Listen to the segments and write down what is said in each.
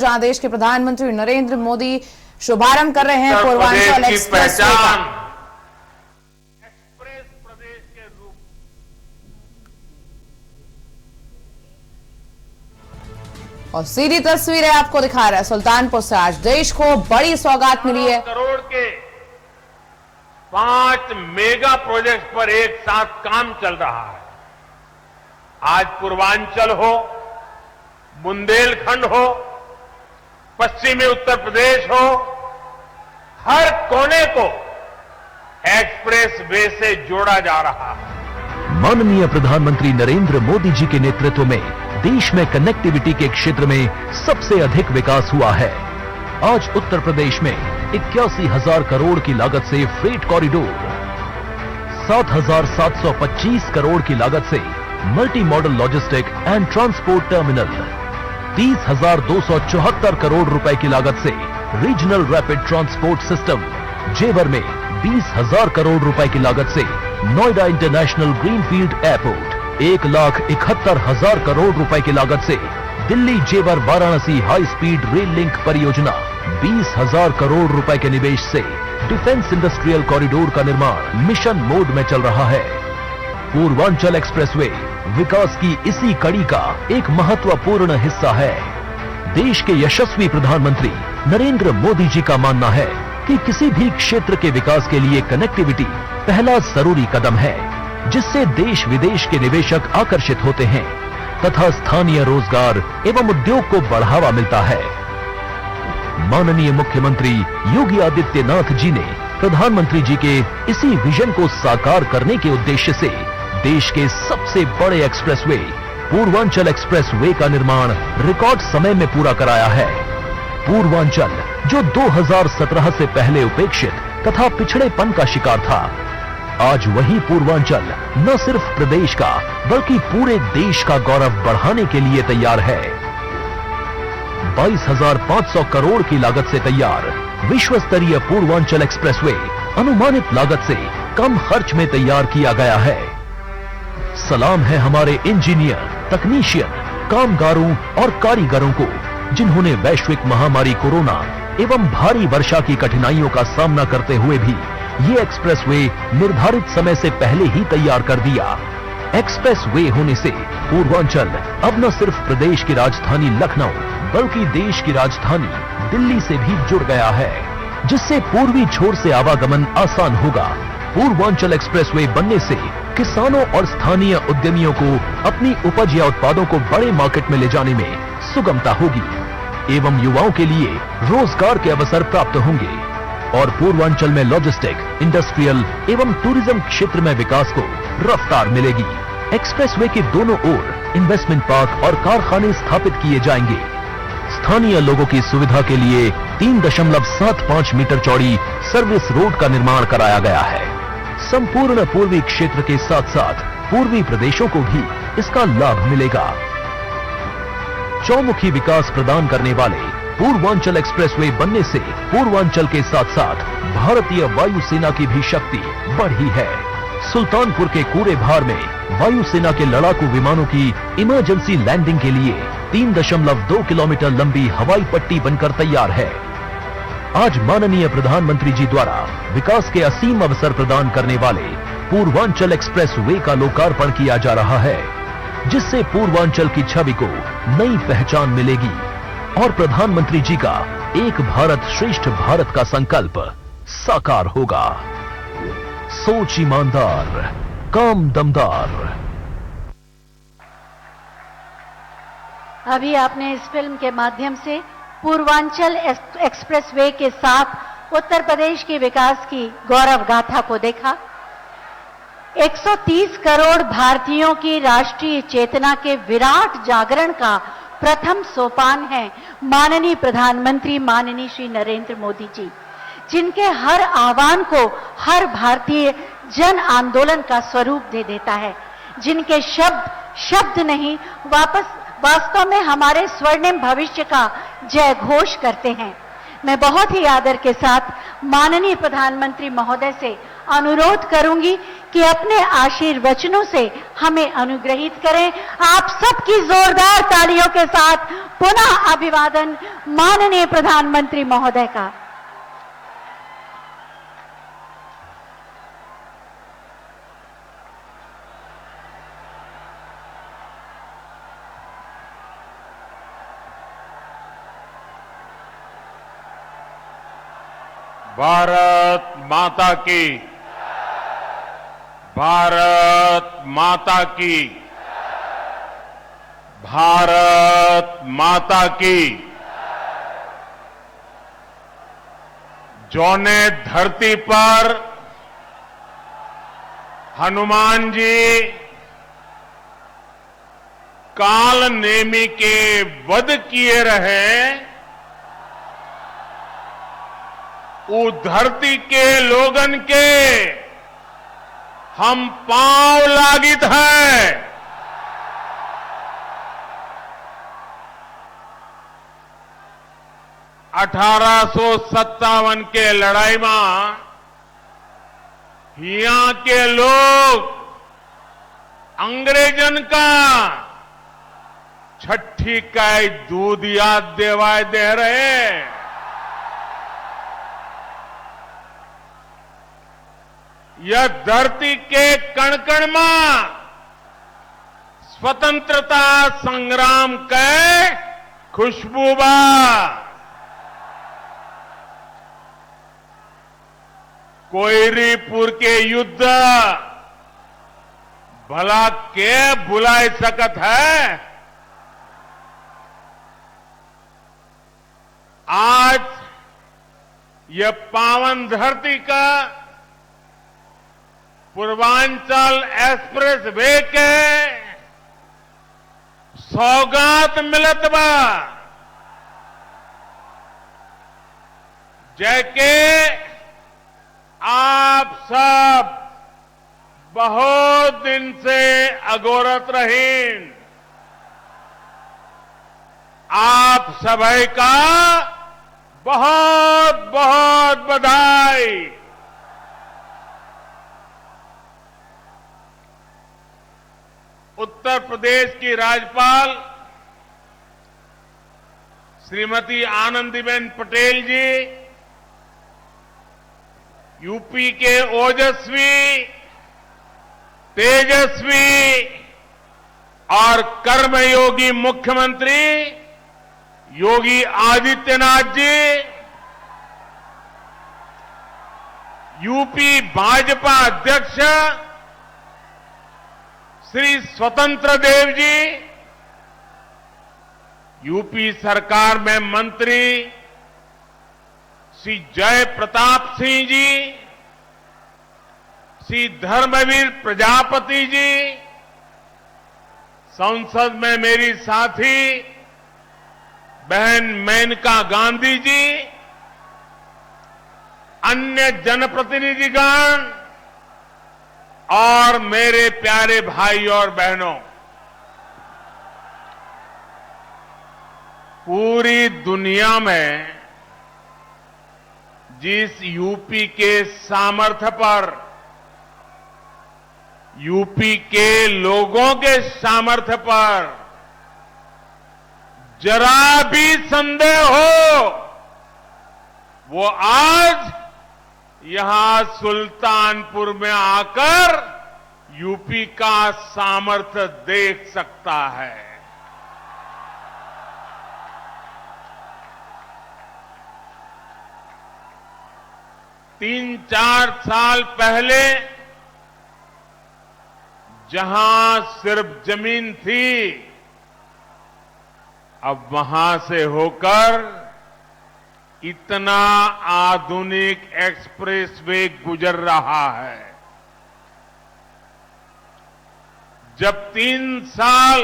जहां देश के प्रधानमंत्री नरेंद्र मोदी शुभारंभ कर रहे हैं पूर्वांचल एक्सप्रेस वे का। एक्सप्रेस प्रदेश के रूप और सीधी तस्वीरें आपको दिखा रहा है सुल्तानपुर से। आज देश को बड़ी सौगात मिली है। करोड़ के 5 मेगा प्रोजेक्ट पर एक साथ काम चल रहा है। आज पूर्वांचल हो, बुंदेलखंड हो, पश्चिमी उत्तर प्रदेश हो, हर कोने को एक्सप्रेस वे से जोड़ा जा रहा है। माननीय प्रधानमंत्री नरेंद्र मोदी जी के नेतृत्व में देश में कनेक्टिविटी के क्षेत्र में सबसे अधिक विकास हुआ है। आज उत्तर प्रदेश में 81,000 करोड़ की लागत से फ्रेट कॉरिडोर, 7,725 करोड़ की लागत से multi modal logistic and transport terminal, 30,274 crore रुपए की लागत से रीजनल रैपिड ट्रांसपोर्ट सिस्टम, जेवर में 20,000 करोड़ रुपए की लागत से Noida international greenfield airport, 1,71,000 crore रुपए की लागत से दिल्ली जेवर Varanasi high speed rail link परियोजना, 20,000 करोड़ रुपए के निवेश से डिफेंस इंडस्ट्रियल कॉरिडोर का निर्माण मिशन मोड में चल रहा है। पूर्वांचल एक्सप्रेसवे विकास की इसी कड़ी का एक महत्वपूर्ण हिस्सा है। देश के यशस्वी प्रधानमंत्री नरेंद्र मोदी जी का मानना है कि किसी भी क्षेत्र के विकास के लिए कनेक्टिविटी पहला जरूरी कदम है, जिससे देश विदेश के निवेशक आकर्षित होते हैं तथा स्थानीय रोजगार एवं उद्योग को बढ़ावा मिलता है। माननीय मुख्यमंत्री योगी आदित्यनाथ जी ने प्रधानमंत्री जी के इसी विजन को साकार करने के उद्देश्य से देश के सबसे बड़े एक्सप्रेसवे पूर्वांचल एक्सप्रेसवे का निर्माण रिकॉर्ड समय में पूरा कराया है। पूर्वांचल जो 2017 से पहले उपेक्षित तथा पिछड़ेपन का शिकार था, आज वही पूर्वांचल न सिर्फ प्रदेश का बल्कि पूरे देश का गौरव बढ़ाने के लिए तैयार है। 22,500 करोड़ की लागत से तैयार विश्व स्तरीय पूर्वांचल एक्सप्रेसवे अनुमानित लागत से कम खर्च में तैयार किया गया है। सलाम है हमारे इंजीनियर, तकनीशियन, कामगारों और कारीगरों को, जिन्होंने वैश्विक महामारी कोरोना एवं भारी वर्षा की कठिनाइयों का सामना करते हुए भी ये एक्सप्रेसवे निर्धारित समय से पहले ही तैयार कर दिया। एक्सप्रेसवे होने से पूर्वांचल अब न सिर्फ प्रदेश की राजधानी लखनऊ बल्कि देश की राजधानी दिल्ली से भी जुड़ गया है, जिससे पूर्वी छोर से आवागमन आसान होगा। पूर्वांचल एक्सप्रेसवे बनने से किसानों और स्थानीय उद्यमियों को अपनी उपज या उत्पादों को बड़े मार्केट में ले जाने में सुगमता होगी एवं युवाओं के लिए रोजगार के अवसर प्राप्त होंगे और पूर्वांचल में लॉजिस्टिक, इंडस्ट्रियल एवं टूरिज्म क्षेत्र में विकास को रफ्तार मिलेगी। एक्सप्रेसवे के दोनों ओर इन्वेस्टमेंट पार्क और कारखाने स्थापित किए जाएंगे। स्थानीय लोगों की सुविधा के लिए 3.75 मीटर चौड़ी सर्विस रोड का निर्माण कराया गया है। संपूर्ण पूर्वी क्षेत्र के साथ साथ पूर्वी प्रदेशों को भी इसका लाभ मिलेगा। चौमुखी विकास प्रदान करने वाले पूर्वांचल एक्सप्रेसवे बनने से पूर्वांचल के साथ साथ भारतीय वायुसेना की भी शक्ति बढ़ी है। सुल्तानपुर के कूड़े भार में वायुसेना के लड़ाकू विमानों की इमरजेंसी लैंडिंग के लिए 3.2 किलोमीटर लंबी हवाई पट्टी बनकर तैयार है। आज माननीय प्रधानमंत्री जी द्वारा विकास के असीम अवसर प्रदान करने वाले पूर्वांचल एक्सप्रेसवे का लोकार्पण किया जा रहा है, जिससे पूर्वांचल की छवि को नई पहचान मिलेगी और प्रधानमंत्री जी का एक भारत श्रेष्ठ भारत का संकल्प साकार होगा। सोच ईमानदार, काम दमदार। अभी आपने इस फिल्म के माध्यम से पूर्वांचल एक्सप्रेसवे के साथ उत्तर प्रदेश के विकास की गौरव गाथा को देखा। 130 करोड़ भारतीयों की राष्ट्रीय चेतना के विराट जागरण का प्रथम सोपान है माननीय प्रधानमंत्री माननीय श्री नरेंद्र मोदी जी, जिनके हर आह्वान को हर भारतीय जन आंदोलन का स्वरूप दे देता है, जिनके शब्द नहीं वास्तव में हमारे स्वर्णिम भविष्य का जय घोष करते हैं। मैं बहुत ही आदर के साथ माननीय प्रधानमंत्री महोदय से अनुरोध करूंगी कि अपने आशीर्वचनों से हमें अनुग्रहित करें। आप सबकी जोरदार तालियों के साथ पुनः अभिवादन माननीय प्रधानमंत्री महोदय का। भारत माता की, भारत माता की, भारत माता की। जौने धरती पर हनुमान जी काल नेमी के वध किए रहे, उस धरती के लोगन के हम पांव लागित हैं। (1857) के लड़ाई में यहाँ के लोग अंग्रेजन का छठी का दूध याद देवाय दे रहे। यह धरती के कण कण में स्वतंत्रता संग्राम के खुशबू बा। कोयरीपुर के युद्ध भला के भुला सकत है। आज यह पावन धरती का पूर्वांचल एक्सप्रेस वे के सौगात मिलत बा। जैके आप सब बहुत दिन से अगोरत रहीन। आप सभी का बहुत बहुत बधाई। उत्तर प्रदेश की राज्यपाल श्रीमती आनंदीबेन पटेल जी, यूपी के ओजस्वी, तेजस्वी और कर्मयोगी मुख्यमंत्री योगी आदित्यनाथ जी, यूपी भाजपा अध्यक्ष श्री स्वतंत्र देव जी, यूपी सरकार में मंत्री श्री जय प्रताप सिंह जी, श्री धर्मवीर प्रजापति जी, संसद में मेरी साथी बहन मेनका गांधी जी, अन्य जनप्रतिनिधिगण और मेरे प्यारे भाई और बहनों, पूरी दुनिया में जिस यूपी के सामर्थ्य पर, यूपी के लोगों के सामर्थ्य पर जरा भी संदेह हो, वो आज यहां सुल्तानपुर में आकर यूपी का सामर्थ्य देख सकता है। तीन चार साल पहले जहां सिर्फ जमीन थी, अब वहां से होकर इतना आधुनिक एक्सप्रेसवे गुजर रहा है। जब 3 साल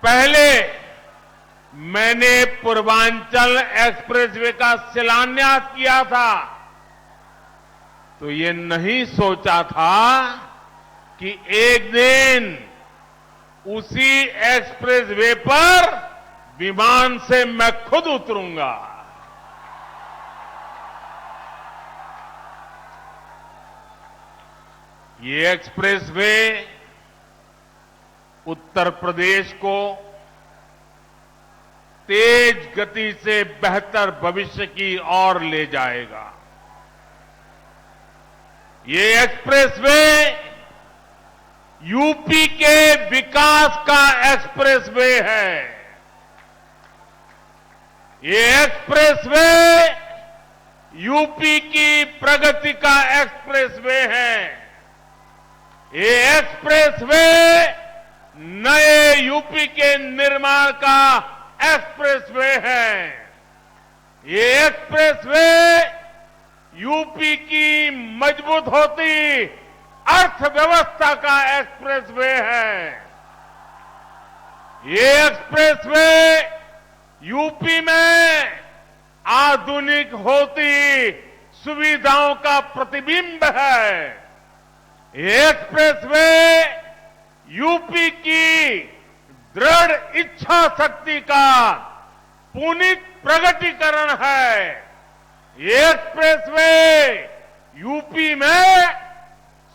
पहले मैंने पूर्वांचल एक्सप्रेसवे का शिलान्यास किया था, तो ये नहीं सोचा था कि एक दिन उसी एक्सप्रेसवे पर विमान से मैं खुद उतरूंगा। ये एक्सप्रेसवे उत्तर प्रदेश को तेज गति से बेहतर भविष्य की ओर ले जाएगा। ये एक्सप्रेसवे यूपी के विकास का एक्सप्रेसवे है। ये एक्सप्रेसवे यूपी की प्रगति का एक्सप्रेसवे है। ये एक्सप्रेसवे नए यूपी के निर्माण का एक्सप्रेसवे है। ये एक्सप्रेसवे यूपी की मजबूत होती अर्थव्यवस्था का एक्सप्रेसवे है। ये एक्सप्रेसवे यूपी में आधुनिक होती सुविधाओं का प्रतिबिंब है। ये एक्सप्रेसवे यूपी की दृढ़ इच्छा शक्ति का पुनीत प्रगटीकरण है। ये एक्सप्रेसवे यूपी में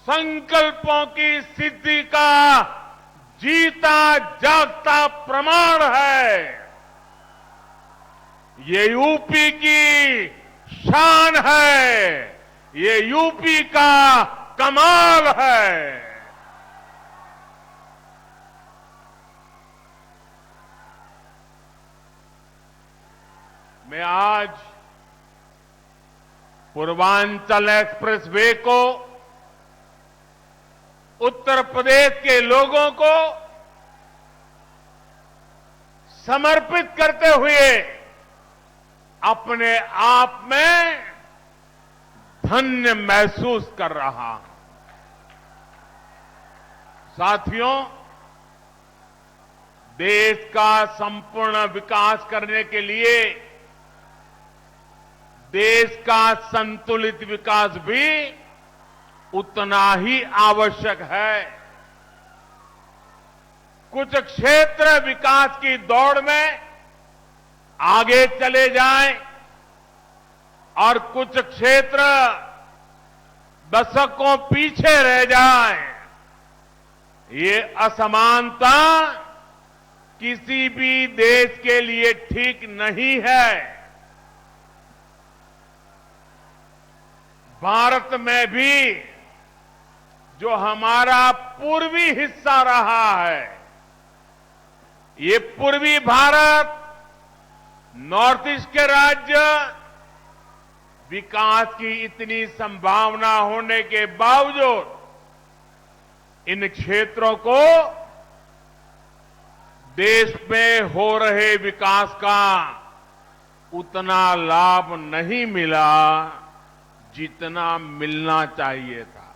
संकल्पों की सिद्धि का जीता जागता प्रमाण है। ये यूपी की शान है। ये यूपी का कमाल है। मैं आज पूर्वांचल एक्सप्रेसवे को उत्तर प्रदेश के लोगों को समर्पित करते हुए अपने आप में धन्य महसूस कर रहा हूं। साथियों, देश का संपूर्ण विकास करने के लिए देश का संतुलित विकास भी उतना ही आवश्यक है। कुछ क्षेत्र विकास की दौड़ में आगे चले जाएं और कुछ क्षेत्र दशकों पीछे रह जाएं। ये असमानता किसी भी देश के लिए ठीक नहीं है। भारत में भी जो हमारा पूर्वी हिस्सा रहा है, ये पूर्वी भारत, नॉर्थ ईस्ट के राज्य विकास की इतनी संभावना होने के बावजूद इन क्षेत्रों को देश में हो रहे विकास का उतना लाभ नहीं मिला जितना मिलना चाहिए था।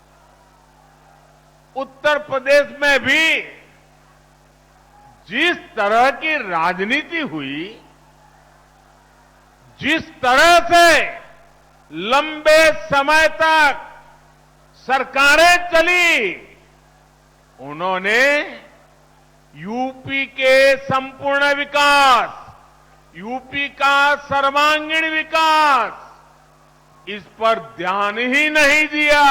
उत्तर प्रदेश में भी जिस तरह की राजनीति हुई, जिस तरह से लंबे समय तक सरकारें चली, उन्होंने यूपी के संपूर्ण विकास, यूपी का सर्वांगीण विकास, इस पर ध्यान ही नहीं दिया।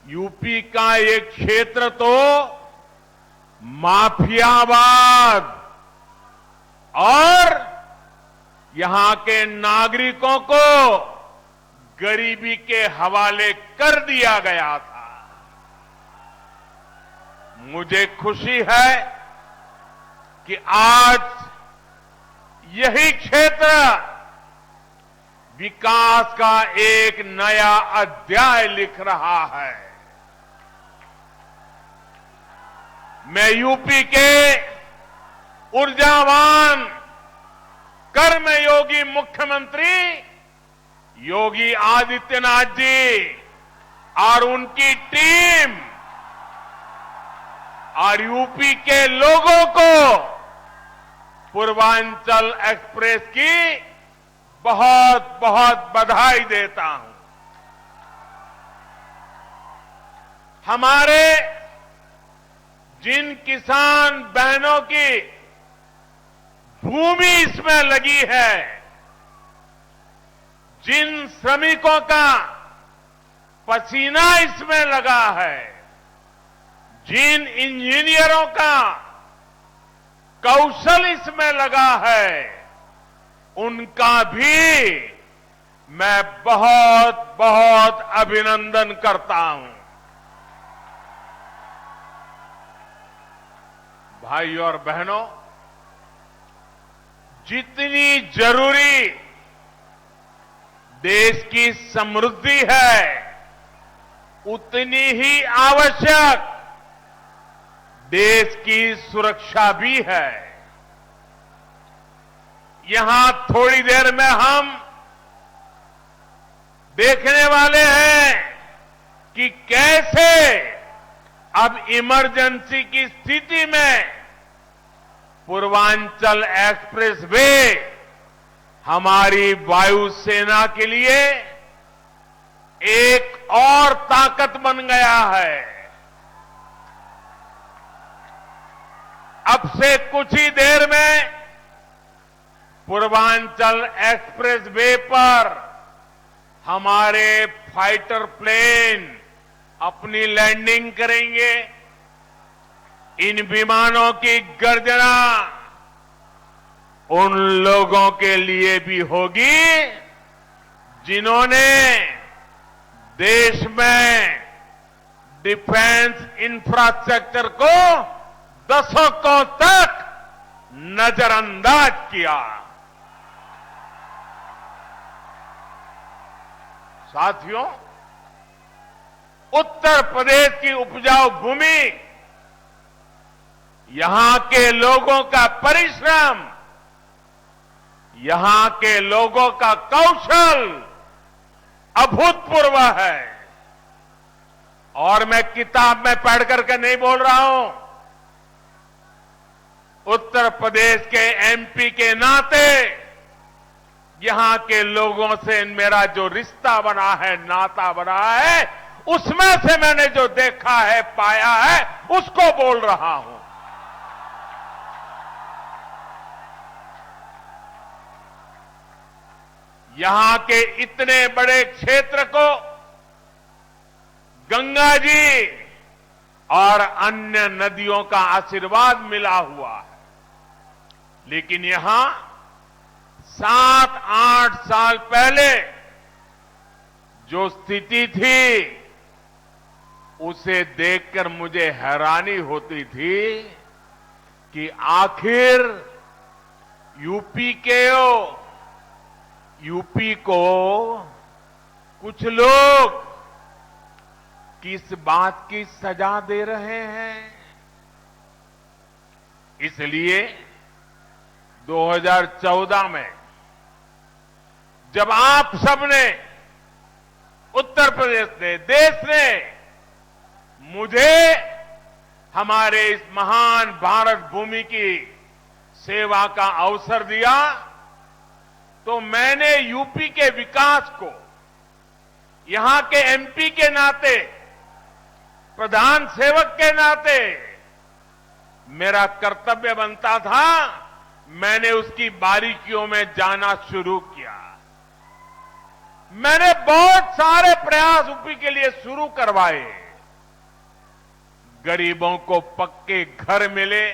यूपी का ये क्षेत्र तो माफियावाद और यहां के नागरिकों को गरीबी के हवाले कर दिया गया था। मुझे खुशी है कि आज यही क्षेत्र विकास का एक नया अध्याय लिख रहा है। मैं यूपी के ऊर्जावान कर्मयोगी मुख्यमंत्री योगी आदित्यनाथ जी और उनकी टीम और यूपी के लोगों को पूर्वांचल एक्सप्रेस की बहुत बहुत बधाई देता हूं। हमारे जिन किसान बहनों की भूमि इसमें लगी है, जिन श्रमिकों का पसीना इसमें लगा है, जिन इंजीनियरों का कौशल इसमें लगा है, उनका भी मैं बहुत बहुत अभिनंदन करता हूं। भाई और बहनों, जितनी जरूरी देश की समृद्धि है, उतनी ही आवश्यक देश की सुरक्षा भी है। यहां थोड़ी देर में हम देखने वाले हैं कि कैसे अब इमरजेंसी की स्थिति में पूर्वांचल एक्सप्रेस वे हमारी वायुसेना के लिए एक और ताकत बन गया है। अब से कुछ ही देर में पूर्वांचल एक्सप्रेस वे पर हमारे फाइटर प्लेन अपनी लैंडिंग करेंगे। इन विमानों की गर्जना उन लोगों के लिए भी होगी जिन्होंने देश में डिफेंस इंफ्रास्ट्रक्चर को दशकों तक नजरअंदाज किया। साथियों, उत्तर प्रदेश की उपजाऊ भूमि, यहां के लोगों का परिश्रम, यहां के लोगों का कौशल अभूतपूर्व है। और मैं किताब में पढ़ करके नहीं बोल रहा हूं, उत्तर प्रदेश के एमपी के नाते यहां के लोगों से मेरा जो रिश्ता बना है, नाता बना है, उसमें से मैंने जो देखा है, पाया है, उसको बोल रहा हूं। यहां के इतने बड़े क्षेत्र को गंगा जी और अन्य नदियों का आशीर्वाद मिला हुआ है, लेकिन यहां 7-8 साल पहले जो स्थिति थी, उसे देखकर मुझे हैरानी होती थी कि आखिर यूपी को कुछ लोग किस बात की सजा दे रहे हैं। इसलिए 2014 में जब आप सबने, उत्तर प्रदेश ने, देश ने मुझे हमारे इस महान भारत भूमि की सेवा का अवसर दिया, तो मैंने यूपी के विकास को यहां के एमपी के नाते, प्रधान सेवक के नाते मेरा कर्तव्य बनता था। मैंने उसकी बारीकियों में जाना शुरू किया। मैंने बहुत सारे प्रयास यूपी के लिए शुरू करवाए। गरीबों को पक्के घर मिले,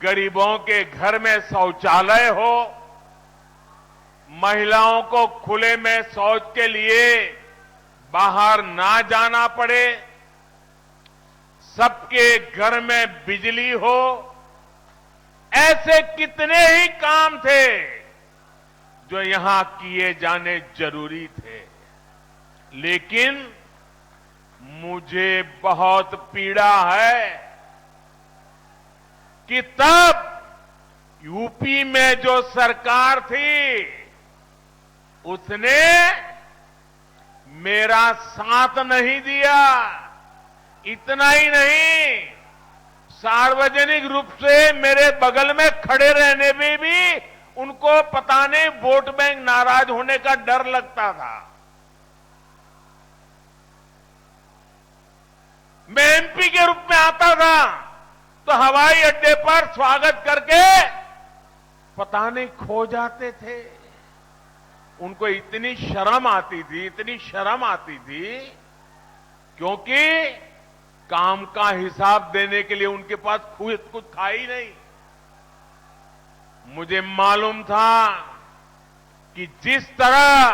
गरीबों के घर में शौचालय हो, महिलाओं को खुले में शौच के लिए बाहर ना जाना पड़े, सबके घर में बिजली हो। ऐसे कितने ही काम थे जो यहां किए जाने जरूरी थे, लेकिन मुझे बहुत पीड़ा है कि तब यूपी में जो सरकार थी, उसने मेरा साथ नहीं दिया। इतना ही नहीं, सार्वजनिक रूप से मेरे बगल में खड़े रहने में भी उनको पता नहीं वोट बैंक नाराज होने का डर लगता था। मैं एमपी के रूप में आता था तो हवाई अड्डे पर स्वागत करके पता नहीं खो जाते थे। उनको इतनी शर्म आती थी क्योंकि काम का हिसाब देने के लिए उनके पास कुछ था ही नहीं। मुझे मालूम था कि जिस तरह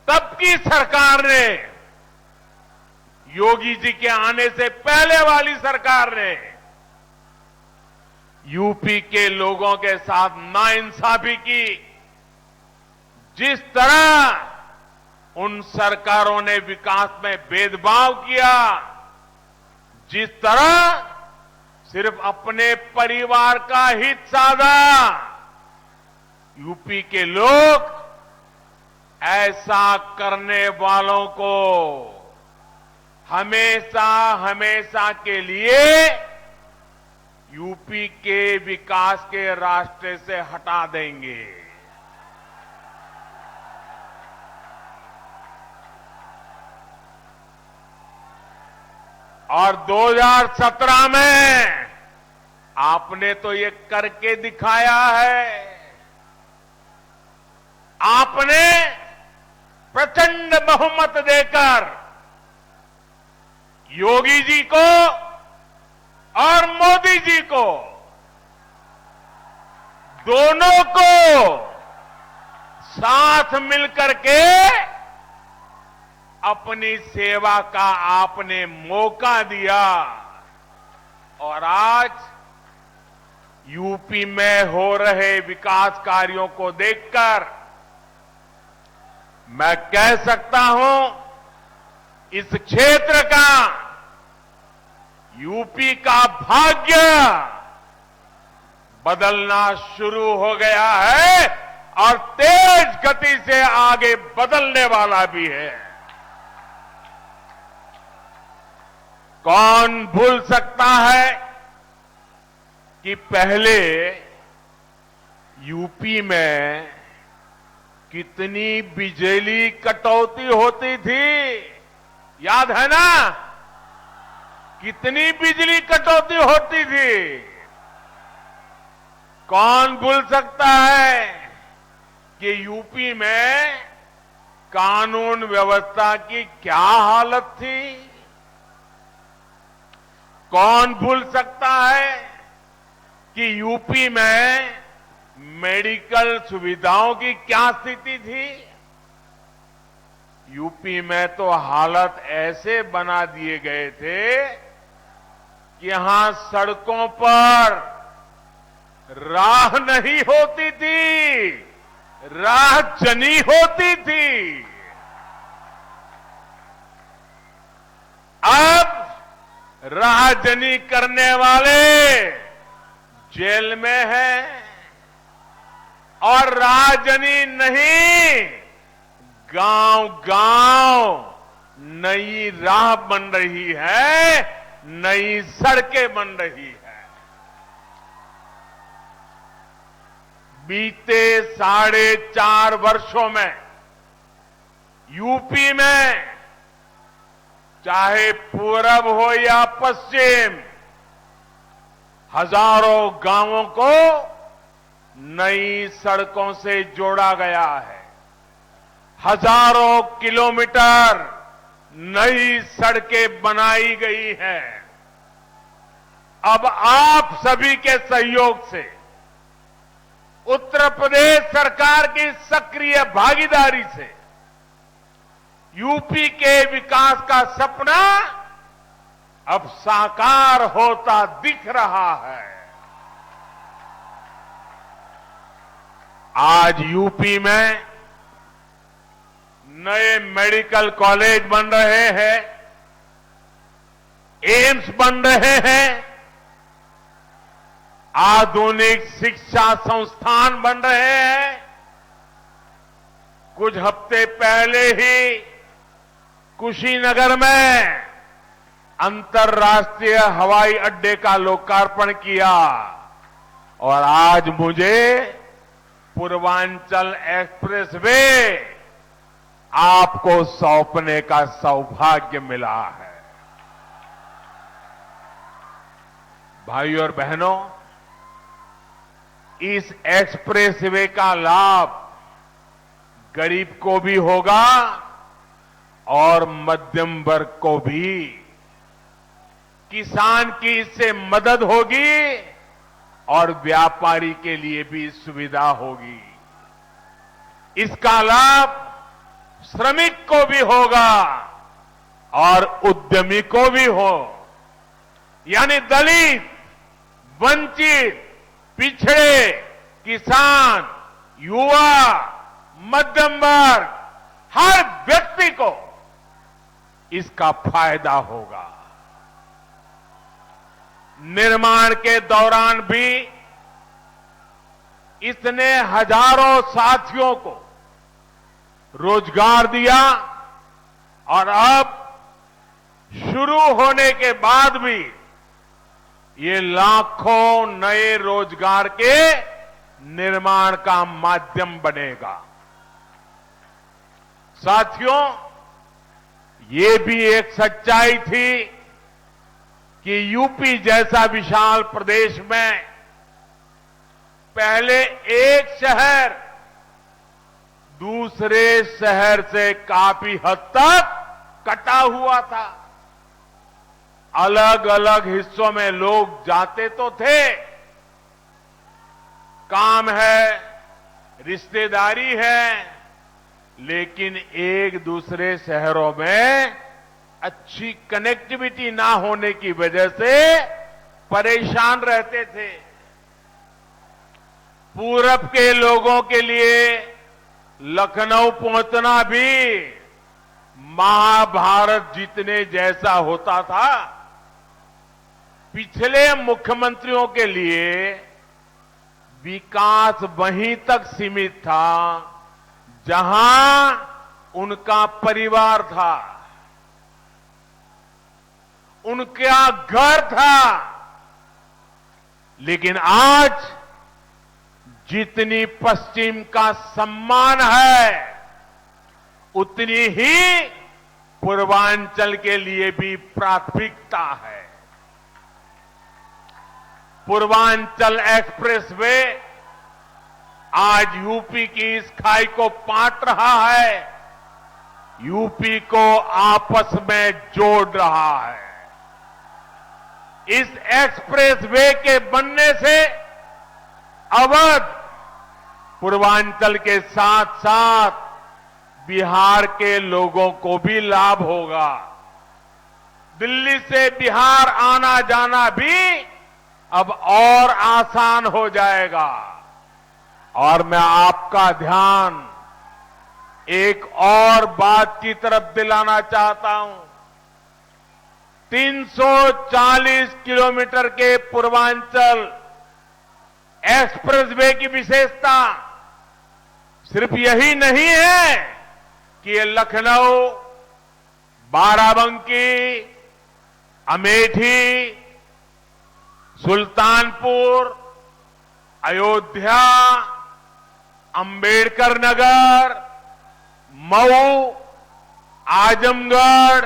तब की सरकार ने, योगी जी के आने से पहले वाली सरकार ने यूपी के लोगों के साथ नाइंसाफी की, जिस तरह उन सरकारों ने विकास में भेदभाव किया, जिस तरह सिर्फ अपने परिवार का हित साधा, यूपी के लोग ऐसा करने वालों को हमेशा के लिए यूपी के विकास के रास्ते से हटा देंगे। और 2017 में आपने तो ये करके दिखाया है। आपने प्रचंड बहुमत देकर योगी जी को और मोदी जी को, दोनों को साथ मिलकर के अपनी सेवा का आपने मौका दिया। और आज यूपी में हो रहे विकास कार्यों को देखकर मैं कह सकता हूं, इस क्षेत्र का, यूपी का भाग्य बदलना शुरू हो गया है और तेज गति से आगे बदलने वाला भी है। कौन भूल सकता है कि पहले यूपी में कितनी बिजली कटौती होती थी? याद है ना? कितनी बिजली कटौती होती थी? कौन भूल सकता है कि यूपी में कानून व्यवस्था की क्या हालत थी? कौन भूल सकता है कि यूपी में मेडिकल सुविधाओं की क्या स्थिति थी? यूपी में तो हालत ऐसे बना दिए गए थे कि यहां सड़कों पर राह नहीं होती थी, राह जनी होती थी। अब राहजनी करने वाले जेल में हैं और राहजनी नहीं, गांव-गांव नई राह बन रही है, नई सड़कें बन रही है। बीते 4.5 वर्षों में यूपी में चाहे पूरब हो या पश्चिम, हजारों गांवों को नई सड़कों से जोड़ा गया है। हजारों किलोमीटर नई सड़कें बनाई गई हैं। अब आप सभी के सहयोग से, उत्तर प्रदेश सरकार की सक्रिय भागीदारी से यूपी के विकास का सपना अब साकार होता दिख रहा है। आज यूपी में नए मेडिकल कॉलेज बन रहे हैं, एम्स बन रहे हैं, आधुनिक शिक्षा संस्थान बन रहे हैं। कुछ हफ्ते पहले ही कुशीनगर में अंतर्राष्ट्रीय हवाई अड्डे का लोकार्पण किया और आज मुझे पूर्वांचल एक्सप्रेसवे आपको सौंपने का सौभाग्य मिला है। भाइयों और बहनों, इस एक्सप्रेसवे का लाभ गरीब को भी होगा और मध्यम वर्ग को भी। किसान की इससे मदद होगी और व्यापारी के लिए भी सुविधा होगी। इसका लाभ श्रमिक को भी होगा और उद्यमी को भी हो, यानी दलित, वंचित, पिछड़े, किसान, युवा, मध्यम वर्ग, हर व्यक्ति को इसका फायदा होगा। निर्माण के दौरान भी इसने हजारों साथियों को रोजगार दिया और अब शुरू होने के बाद भी ये लाखों नए रोजगार के निर्माण का माध्यम बनेगा। साथियों, ये भी एक सच्चाई थी कि यूपी जैसा विशाल प्रदेश में पहले एक शहर दूसरे शहर से काफी हद तक कटा हुआ था। अलग अलग हिस्सों में लोग जाते तो थे, काम है, रिश्तेदारी है, लेकिन एक दूसरे शहरों में अच्छी कनेक्टिविटी ना होने की वजह से परेशान रहते थे। पूरब के लोगों के लिए लखनऊ पहुंचना भी महाभारत जीतने जैसा होता था। पिछले मुख्यमंत्रियों के लिए विकास वहीं तक सीमित था जहां उनका परिवार था, उनका घर था। लेकिन आज जितनी पश्चिम का सम्मान है, उतनी ही पूर्वांचल के लिए भी प्राथमिकता है। पूर्वांचल एक्सप्रेसवे आज यूपी की इस खाई को पाट रहा है, यूपी को आपस में जोड़ रहा है। इस एक्सप्रेसवे के बनने से अवध, पूर्वांचल के साथ साथ बिहार के लोगों को भी लाभ होगा। दिल्ली से बिहार आना जाना भी अब और आसान हो जाएगा। और मैं आपका ध्यान एक और बात की तरफ दिलाना चाहता हूं। 340 किलोमीटर के पूर्वांचल एक्सप्रेसवे की विशेषता सिर्फ यही नहीं है कि ये लखनऊ, बाराबंकी, अमेठी, सुल्तानपुर, अयोध्या, अंबेडकर नगर, मऊ, आजमगढ़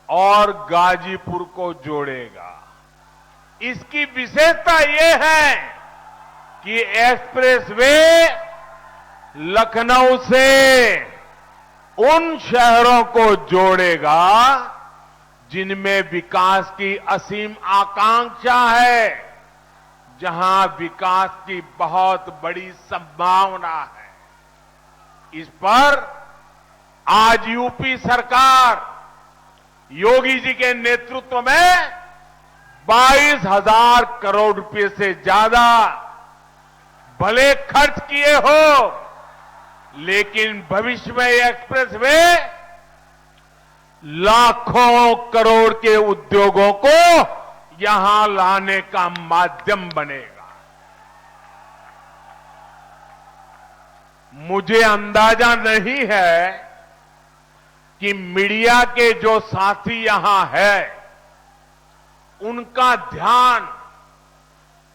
और गाजीपुर को जोड़ेगा। इसकी विशेषता यह है कि एक्सप्रेसवे लखनऊ से उन शहरों को जोड़ेगा जिनमें विकास की असीम आकांक्षा है, जहां विकास की बहुत बड़ी संभावना है। इस पर आज यूपी सरकार योगी जी के नेतृत्व में 22,000 करोड़ रुपए से ज्यादा भले खर्च किए हो, लेकिन भविष्य में ये एक्सप्रेसवे लाखों करोड़ के उद्योगों को यहां लाने का माध्यम बनेगा। मुझे अंदाजा नहीं है कि मीडिया के जो साथी यहां है, उनका ध्यान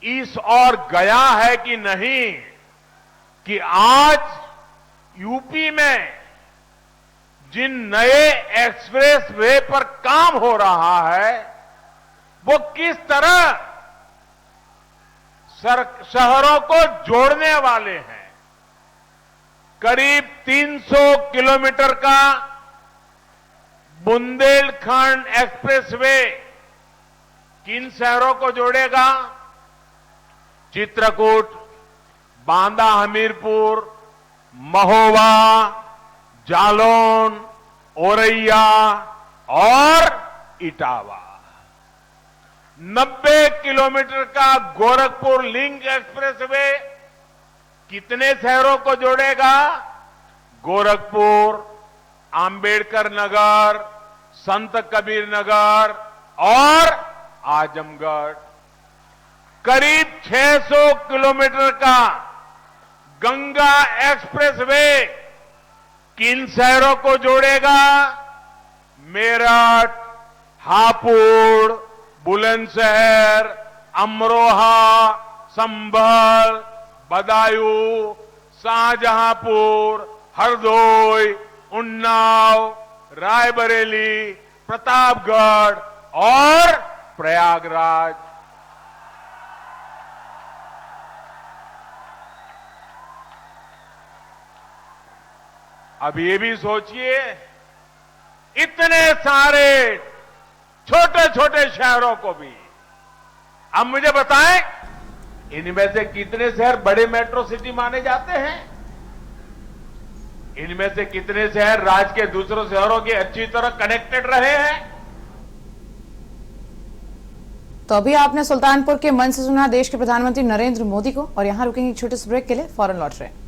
इस ओर गया है कि नहीं कि आज यूपी में जिन नए एक्सप्रेसवे पर काम हो रहा है, वो किस तरह शहरों को जोड़ने वाले हैं। करीब 300 किलोमीटर का बुंदेलखंड एक्सप्रेसवे किन शहरों को जोड़ेगा? चित्रकूट, बांदा हमीरपुर, महोबा, जालौन, औरैया और इटावा। 90 किलोमीटर का गोरखपुर लिंक एक्सप्रेसवे कितने शहरों को जोड़ेगा? गोरखपुर, अंबेडकर नगर, संत कबीर नगर और आजमगढ़। करीब 600 किलोमीटर का गंगा एक्सप्रेसवे किन शहरों को जोड़ेगा? मेरठ, हापुड़, बुलंदशहर, अमरोहा, संभल, बदायूं, शाहजहांपुर, हरदोई, उन्नाव, रायबरेली, प्रतापगढ़ और प्रयागराज। अब ये भी सोचिए, इतने सारे छोटे छोटे शहरों को भी। अब मुझे बताएं, इनमें से कितने शहर बड़े मेट्रो सिटी माने जाते हैं? इनमें से कितने शहर राज्य के दूसरों शहरों के अच्छी तरह कनेक्टेड रहे हैं? तो अभी आपने सुल्तानपुर के मंच से सुना देश के प्रधानमंत्री नरेंद्र मोदी को, और यहां रुकेंगे एक छोटे से ब्रेक के लिए, फौरन लौट रहे हैं।